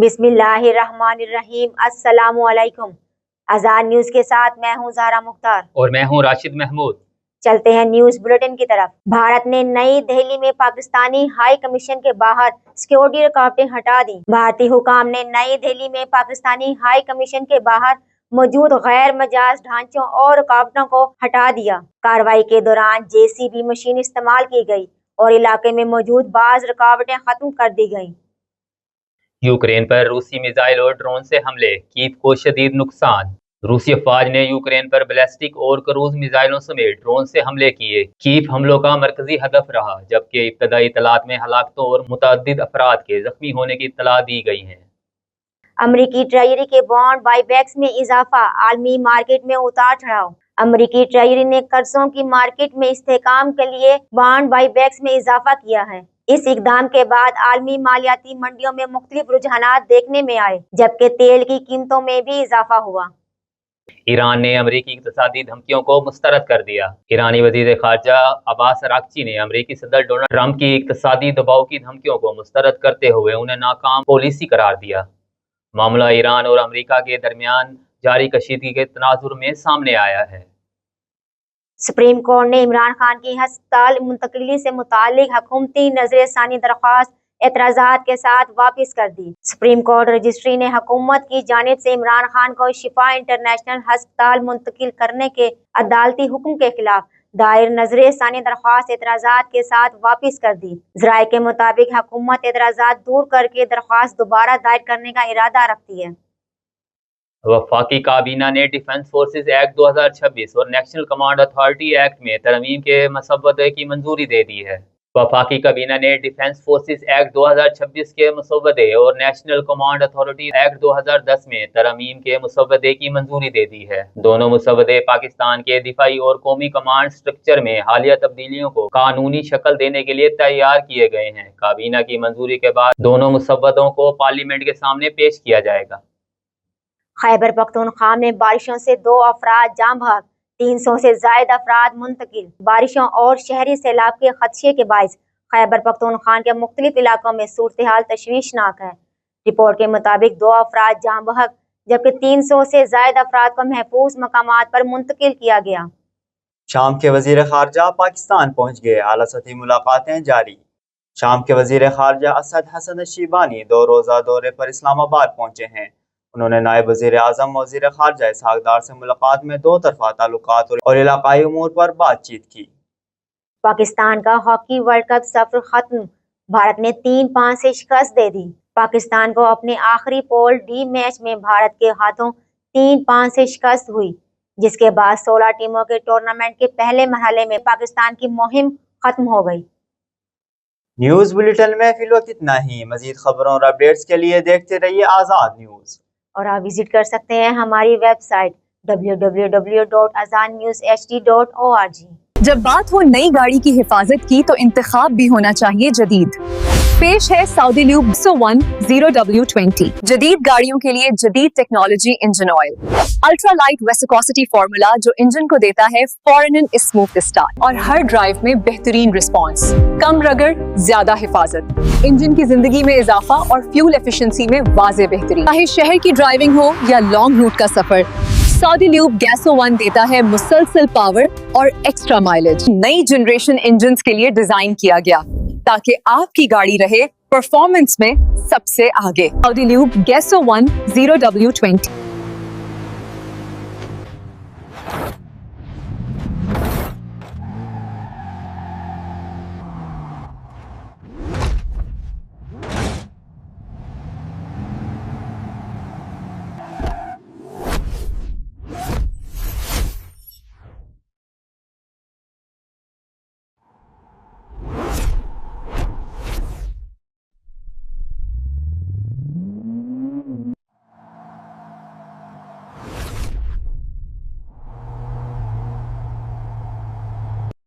बिस्मिल्लाहिर्रहमानिर्रहीम। अस्सलामु अलैकुम। आजाद न्यूज के साथ मैं हूं ज़ारा मुख्तार और मैं हूं राशिद महमूद। चलते हैं न्यूज बुलेटिन की तरफ। भारत ने नई दिल्ली में पाकिस्तानी हाई कमीशन के बाहर सिक्योरिटी रुकावटें हटा दी। भारतीय हुकाम ने नई दिल्ली में पाकिस्तानी हाई कमीशन के बाहर मौजूद गैर मजाज ढांचों और रुकावटों को हटा दिया। कार्रवाई के दौरान JCB मशीन इस्तेमाल की गई और इलाके में मौजूद बाज रुकावटें खत्म कर दी गयी। यूक्रेन पर रूसी मिसाइल और ड्रोन से हमले, कीव को शदीद नुकसान। रूसी अफवाज ने यूक्रेन पर बैलिस्टिक और क्रूज मिसाइलों समेत ड्रोन से हमले किए। कीव हमलों का मरकजी हदफ रहा, जबकि इब्तदाई इतलात में हलाकतों और मुतअद्दिद अफराद के जख्मी होने की इत्तला दी गई है। अमरीकी ट्रेजरी के बॉन्ड बाईबैक्स में इजाफा, आलमी मार्केट में उतार चढ़ाव। अमरीकी ट्रेजरी ने कर्जों की मार्केट में इस्तेहकाम के लिए बॉन्ड बाईबैक्स में इजाफा किया है। इस इकदाम के बाद आलमी मालियाती मंडियों में मुख्तलिफ रुझानात देखने में आए, जबकि तेल की कीमतों में भी इजाफा हुआ। ईरान ने अमरीकी इक़्तिसादी धमकियों को मुस्तरद कर दिया। ईरानी वज़ीर ख़ारजा अब्बास अराग़ची ने अमरीकी सदर डोनाल्ड ट्रंप की इक़्तिसादी दबाव की धमकियों को मुस्तरद करते हुए उन्हें नाकाम पॉलिसी करार दिया। मामला ईरान और अमरीका के दरमियान जारी कशीदगी के तनाजुर में सामने आया है। सुप्रीम कोर्ट ने इमरान खान की हस्पताल मुंतकिली से मुतालिक हुकूमती नजरसानी दरख्वास्त एतराज़ात के साथ वापस कर दी। सुप्रीम कोर्ट रजिस्ट्री ने हुकूमत की जानिब से इमरान खान को शिफा इंटरनेशनल हस्पताल मुंतकिल करने के अदालती हुक्म के खिलाफ दायर नजरसानी दरख्वास्त एतराज़ात के साथ वापस कर दी। ज़राए के मुताबिक हुकूमत एतराज़ात दूर करके दरख्वास्त दोबारा दायर करने का इरादा रखती है। वफाकी काबीना ने डिफेंस फोर्सेस एक्ट 2026 और नेशनल कमांड अथॉरिटी एक्ट में तरमीम के मसवदे की मंजूरी दे दी है। वफाकी काबीना ने डिफेंस फोर्सेस एक्ट 2026 के मसवदे और नेशनल कमांड अथॉरिटी एक्ट 2010 में तरमीम के मसवदे की मंजूरी दे दी है। दोनों मसवदे पाकिस्तान के दिफाई और कौमी कमांड स्ट्रक्चर में हालिया तब्दीलियों को कानूनी शक्ल देने के लिए तैयार किए गए हैं। काबीना की मंजूरी के बाद दोनों मसवदों को पार्लियामेंट के सामने पेश किया जाएगा। खैबर पख्तूनख्वा में बारिशों से 2 अफराद जाम बहक, 300 से ज्यादा अफराद मुंतकिल। बारिशों और शहरी सैलाब के खदशे के बायस खैबर पख्तूनख्वा के मुख्तलिफ इलाकों में सूरत हाल तशवीशनाक है। रिपोर्ट के मुताबिक 2 अफराद जाम बहक, जबकि 300 से ज्यादा अफराद को महफूज मकामात पर मुंतकिल किया गया। शाम के वजीर खारजा पाकिस्तान पहुँच गए, आला सतही मुलाकातें जारी। शाम के वजीर खारजा असद हसन शिबानी 2 रोज़ा दौरे पर इस्लामाबाद पहुँचे हैं। उन्होंने नायब वज़ीर आज़म वज़ीर खारजा इसहाक डार से मुलाकात में 2 तरफ़ा ताल्लुकात और इलाकाई उमूर पर बातचीत की। पाकिस्तान का हॉकी वर्ल्ड कप सफर खत्म, भारत ने 3-5 से शिकस्त दे दी। पाकिस्तान को अपने आखिरी पूल डी मैच में भारत के हाथों 3-5 से शिकस्त हुई, जिसके बाद 16 टीमों के टूर्नामेंट के पहले मरहले में पाकिस्तान की मुहिम खत्म हो गई। न्यूज़ बुलेटिन में फिलवक्त इतना ही। मजीद खबरों और अपडेट्स के लिए देखते रहिए आज़ाद न्यूज़। और आप विजिट कर सकते हैं हमारी वेबसाइट www.azadnewshd.org। जब बात हो नई गाड़ी की हिफाजत की तो इंतखाब भी होना चाहिए जदीद। पेश है सऊदी ल्यूब 1 0W20। जदीद गाड़ियों के लिए जदीद technology engine oil, ultra light viscosity formula जो इंजन को देता है फौरन स्मूथ स्टार्ट और हर ड्राइव में बेहतरीन रिस्पॉन्स। कम रगड़, ज्यादा हिफाजत, इंजन की जिंदगी में इजाफा और फ्यूल एफिशिएंसी में वाज़े बेहतरी। चाहे शहर की ड्राइविंग हो या लॉन्ग रूट का सफर, सऊदी ल्यूब गैसो 1 देता है मुसलसल पावर और एक्स्ट्रा माइलेज। नई जनरेशन इंजन्स के लिए डिजाइन किया गया ताकि आपकी गाड़ी रहे परफॉर्मेंस में सबसे आगे। सऊदी ल्यूब गैसो 1 0W20।